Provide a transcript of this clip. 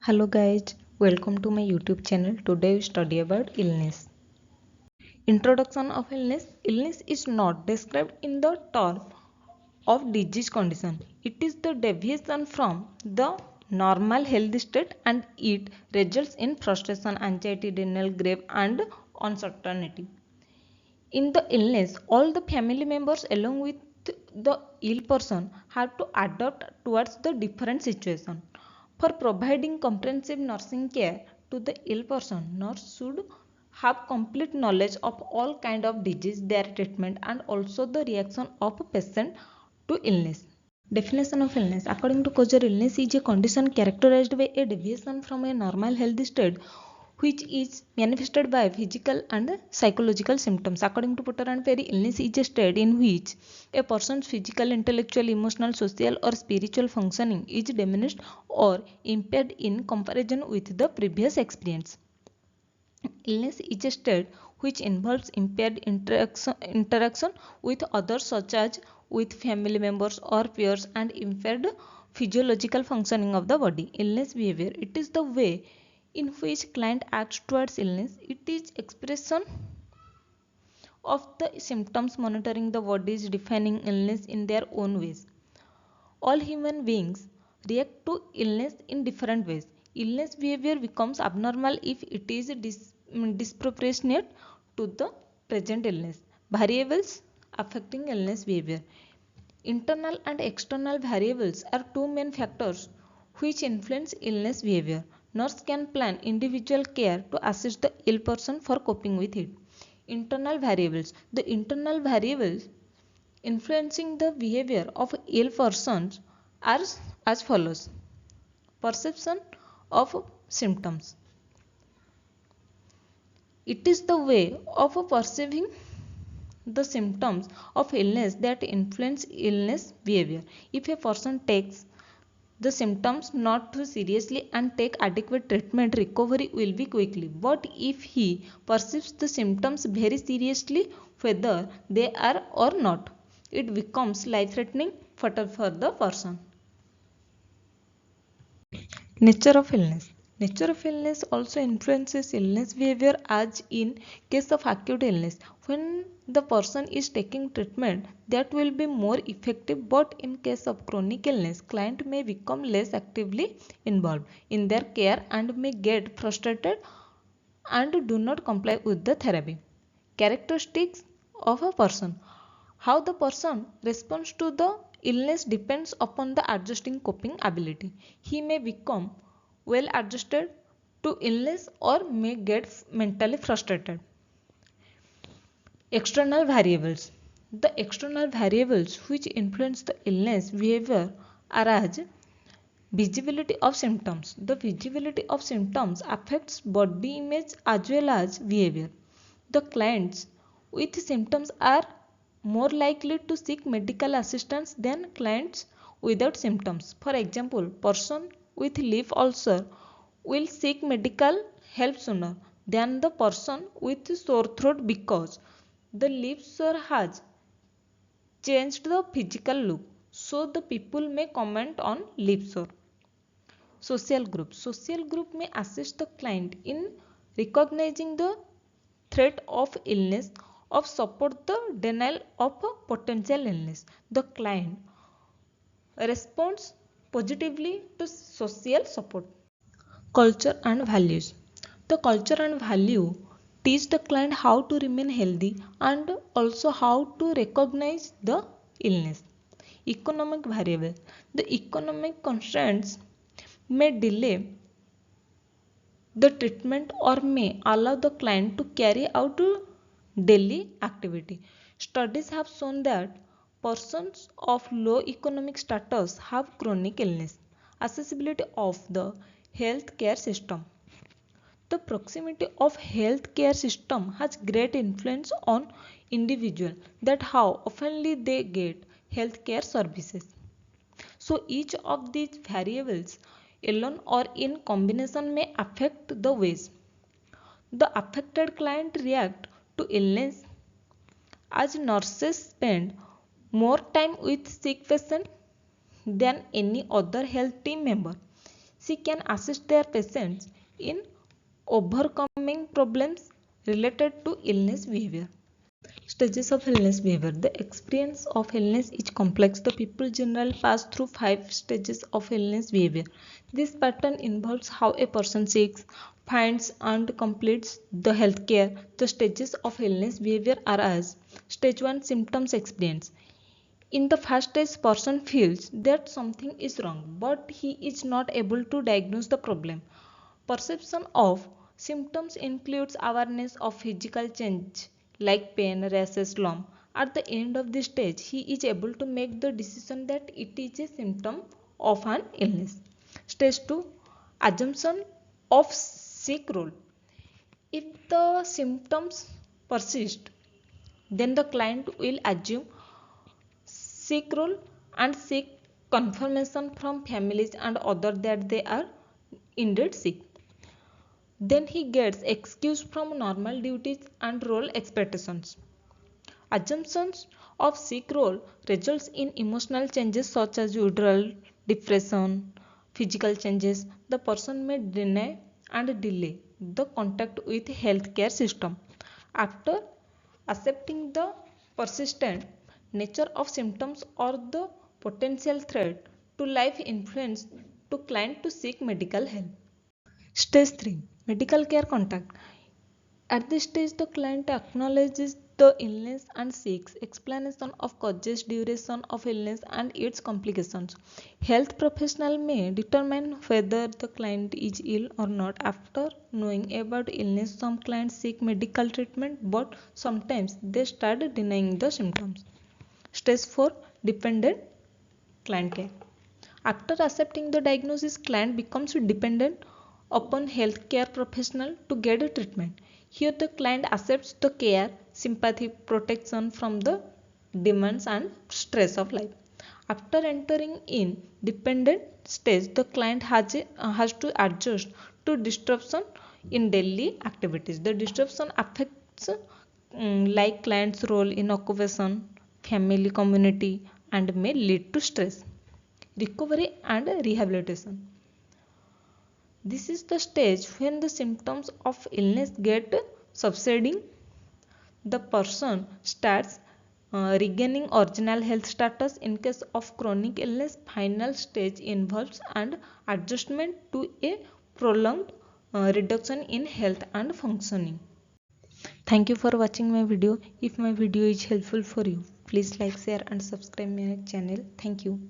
Hello guys, welcome to my YouTube channel. Today we study about illness. Introduction of illness. Illness is not described in the term of disease condition. It is the deviation from the normal health state and it results in frustration, anxiety, denial, grief and uncertainty. In the illness, all the family members along with the ill person have to adapt towards the different situation. For providing comprehensive nursing care to the ill person, nurse should have complete knowledge of all kind of disease, their treatment and also the reaction of a patient to illness. Definition of illness. According to Kocher, illness is a condition characterized by a deviation from a normal health state which is manifested by physical and psychological symptoms. According to Potter and Perry, illness is a state in which a person's physical, intellectual, emotional, social or spiritual functioning is diminished or impaired in comparison with the previous experience. Illness is a state which involves impaired interaction with others such as with family members or peers and impaired physiological functioning of the body. Illness behavior. It is the way in which client acts towards illness. It is expression of the symptoms monitoring the body's defining illness in their own ways. All human beings react to illness in different ways. Illness behavior becomes abnormal if it is disproportionate to the present illness. Variables affecting illness behavior. Internal and external variables are two main factors which influence illness behavior. Nurse can plan individual care to assist the ill person for coping with it. Internal variables. The internal variables influencing the behavior of ill persons are as follows. Perception of symptoms. It is the way of perceiving the symptoms of illness that influence illness behavior. If a person takes the symptoms not too seriously and take adequate treatment, recovery will be quickly. But if he perceives the symptoms very seriously, whether they are or not, it becomes life-threatening for the person. Nature of illness. Nature of illness also influences illness behavior as in case of acute illness. When the person is taking treatment, that will be more effective, but in case of chronic illness, client may become less actively involved in their care and may get frustrated and do not comply with the therapy. Characteristics of a person. How the person responds to the illness depends upon the adjusting coping ability. He may become well adjusted to illness or may get mentally frustrated. External variables. The external variables which influence the illness behavior are as visibility of symptoms. The visibility of symptoms affects body image as well as behavior. The clients with symptoms are more likely to seek medical assistance than clients without symptoms. For example, person with lip ulcer will seek medical help sooner than the person with sore throat because the lip sore has changed the physical look. So the people may comment on lip sore. Social group. Social group may assist the client in recognizing the threat of illness or support the denial of a potential illness. The client responds positively to social support. Culture and values. The culture and value teach the client how to remain healthy and also how to recognize the illness. Economic variable. The economic constraints may delay the treatment or may allow the client to carry out daily activity. Studies have shown that persons of low economic status have chronic illness. Accessibility of the health care system. The proximity of health care system has great influence on individual that how oftenly they get health care services. So each of these variables alone or in combination may affect the ways the affected client react to illness. As nurses spend more time with sick patient than any other health team member, She can assist their patients in overcoming problems related to illness behavior. Stages of illness behavior. The experience of illness is complex. The people generally pass through 5 stages of illness behavior. This pattern involves how a person seeks, finds and completes the healthcare. The stages of illness behavior are as: Stage 1, symptoms experience. In the first stage, person feels that something is wrong, but he is not able to diagnose the problem. Perception of symptoms includes awareness of physical change like pain, rashes, lump. At the end of this stage, he is able to make the decision that it is a symptom of an illness. Stage 2, assumption of sick role. If the symptoms persist, then the client will assume sick role and seek confirmation from families and others that they are indeed sick. Then he gets excused from normal duties and role expectations. Assumptions of sick role results in emotional changes such as withdrawal, depression, physical changes. The person may deny and delay the contact with healthcare system. After accepting the persistent nature of symptoms or the potential threat to life influence to client to seek medical help. Stage 3, medical care contact. At this stage, the client acknowledges the illness and seeks explanation of causes, duration of illness and its complications. Health professional may determine whether the client is ill or not. After knowing about illness, some clients seek medical treatment, but sometimes they start denying the symptoms. Stage 4, dependent client care. After accepting the diagnosis, client becomes dependent upon healthcare professional to get a treatment. Here the client accepts the care, sympathy, protection from the demands and stress of life. After entering in dependent stage, the client has to adjust to disruption in daily activities. The disruption affects like client's role in occupation, family, community and may lead to stress, recovery and rehabilitation. This is the stage when the symptoms of illness get subsiding. The person starts regaining original health status. In case of chronic illness, final stage involves an adjustment to a prolonged reduction in health and functioning. Thank you for watching my video. If my video is helpful for you, please like, share and subscribe my channel. Thank you.